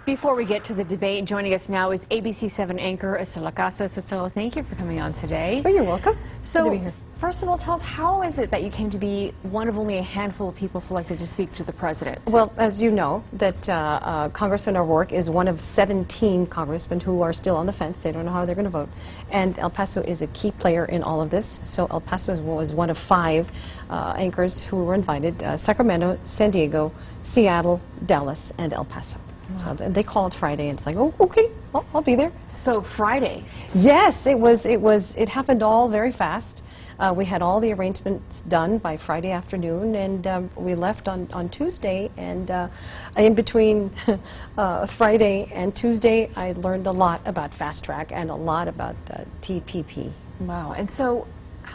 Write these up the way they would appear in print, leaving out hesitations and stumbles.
Before we get to the debate, joining us now is ABC-7 anchor Estela Casas. Estela, thank you for coming on today. Oh, you're welcome. So, first of all, tell us, how is it that you came to be one of only a handful of people selected to speak to the president? Well, as you know, that Congressman O'Rourke is one of 17 congressmen who are still on the fence. They don't know how they're going to vote. And El Paso is a key player in all of this. So El Paso was one of 5 anchors who were invited: Sacramento, San Diego, Seattle, Dallas, and El Paso. Wow. So they call it Friday, and it's like, oh, okay, I'll be there. So Friday? Yes, it happened all very fast. We had all the arrangements done by Friday afternoon, and we left on Tuesday. And in between Friday and Tuesday, I learned a lot about Fast Track and a lot about TPP. Wow. And so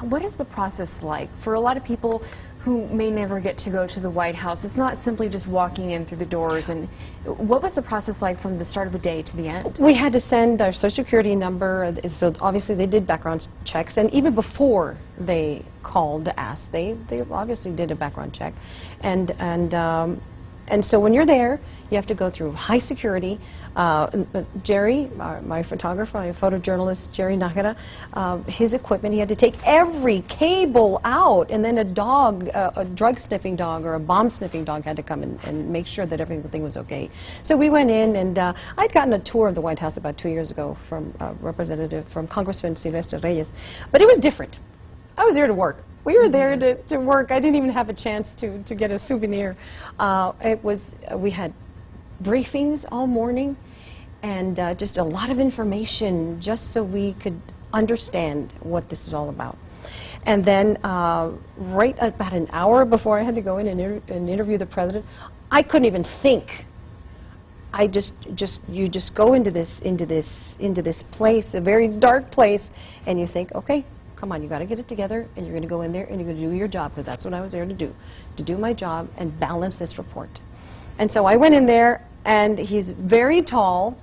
what is the process like for a lot of people who may never get to go to the White House? It's not simply just walking in through the doors. And what was the process like from the start of the day to the end? We had to send our Social Security number, so obviously they did background checks, and even before they called to ask, they obviously did a background check. And so when you're there, you have to go through high security. Jerry, my photographer, my photojournalist, Jerry Nakara, his equipment, he had to take every cable out, and then a drug-sniffing dog or a bomb-sniffing dog had to come and make sure that everything was okay. So we went in, and I'd gotten a tour of the White House about 2 years ago from Congressman Silvestre Reyes, but it was different. I was there to work. We were there to work. I didn't even have a chance to get a souvenir. We had briefings all morning, and just a lot of information just so we could understand what this is all about. And then right about an hour before I had to go in and interview the president, I couldn't even think. You just go into this place, a very dark place, and you think, okay, come on, you got to get it together, and you're going to go in there and you're going to do your job, because that's what I was there to do my job and balance this report. And so I went in there, and he's very tall,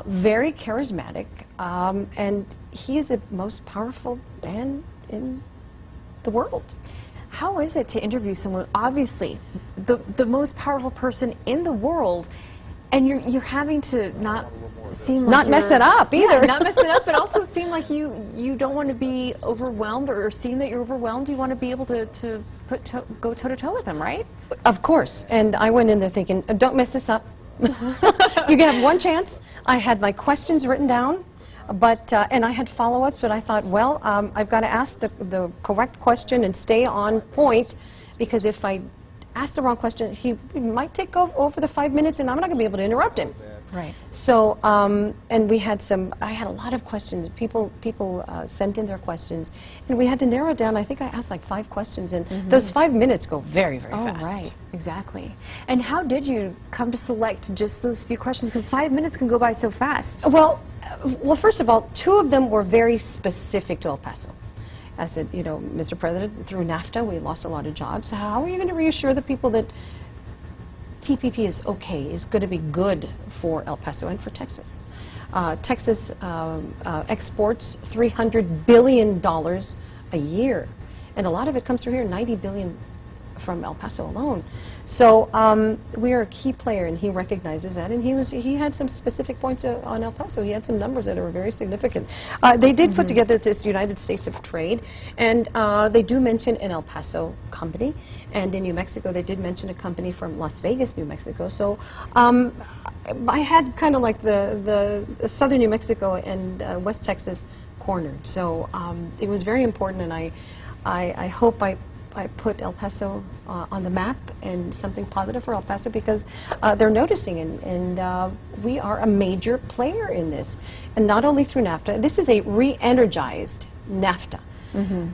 very charismatic, and he is the most powerful man in the world. How is it to interview someone, obviously the most powerful person in the world, and you're having to not seem like not mess it up either. Yeah, not mess it up, but also seem like you don't want to be overwhelmed, or seem that you're overwhelmed. You want to be able to go toe-to-toe with them, right? Of course. And I went in there thinking, don't mess this up. You can have one chance. I had my questions written down, but and I had follow-ups, but I thought, well, I've got to ask the correct question and stay on point, because if I ask the wrong question, he might take over the 5 minutes, and I'm not going to be able to interrupt him. Right. So, and I had a lot of questions. People sent in their questions, and we had to narrow it down. I think I asked like 5 questions, and those 5 minutes go very, very fast. Right, exactly. And how did you come to select just those few questions? Because 5 minutes can go by so fast. Well, first of all, 2 of them were very specific to El Paso. I said, you know, Mr. President, through NAFTA, we lost a lot of jobs. How are you going to reassure the people that TPP is okay, is going to be good for El Paso and for Texas? Texas exports $300 billion a year, and a lot of it comes through here, $90 billion from El Paso alone. So we are a key player, and he recognizes that, and he had some specific points on El Paso. He had some numbers that are very significant. They did put together this United States of Trade, and they do mention an El Paso company, and in New Mexico they did mention a company from Las Vegas, New Mexico. So I had kind of like the southern New Mexico and West Texas cornered. So it was very important, and I hope I put El Paso on the map, and something positive for El Paso, because they're noticing, and we are a major player in this. And not only through NAFTA, this is a re-energized NAFTA.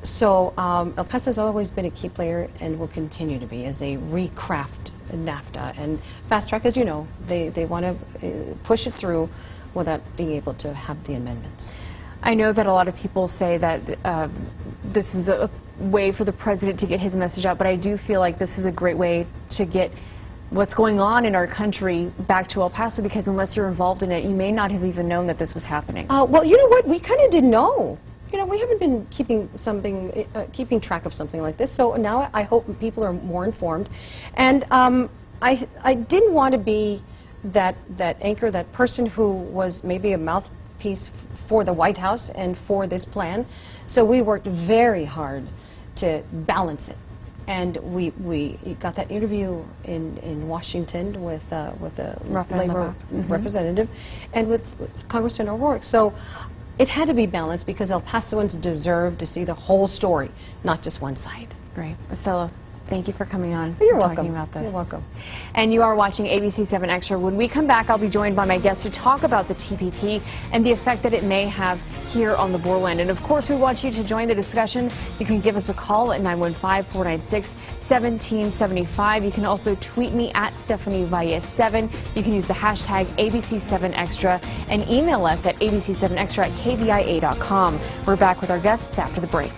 So El Paso has always been a key player, and will continue to be, as a recraft NAFTA. And Fast Track, as you know, they want to push it through without being able to have the amendments. I know that a lot of people say that this is a way for the president to get his message out, but I do feel like this is a great way to get what's going on in our country back to El Paso, because unless you're involved in it, you may not have even known that this was happening. Well, you know what? We kind of didn't know. You know, we haven't been keeping track of something like this, so now I hope people are more informed. And I didn't want to be that anchor, that person who was maybe a mouthpiece for the White House and for this plan. So we worked very hard to balance it. And we got that interview in Washington with a labor representative and with Congressman O'Rourke. So it had to be balanced because El Pasoans deserve to see the whole story, not just one side. Great. Estela, thank you for coming on. You're and welcome. Talking about this. You're welcome. And you are watching ABC-7 Extra. When we come back, I'll be joined by my guest to talk about the TPP and the effect that it may have here on the borderland. And of course, we want you to join the discussion. You can give us a call at 915-496-1775. You can also tweet me at Stephanie Valles7. You can use the hashtag ABC7Extra and email us at ABC7Extra@KVIA.com. We're back with our guests after the break.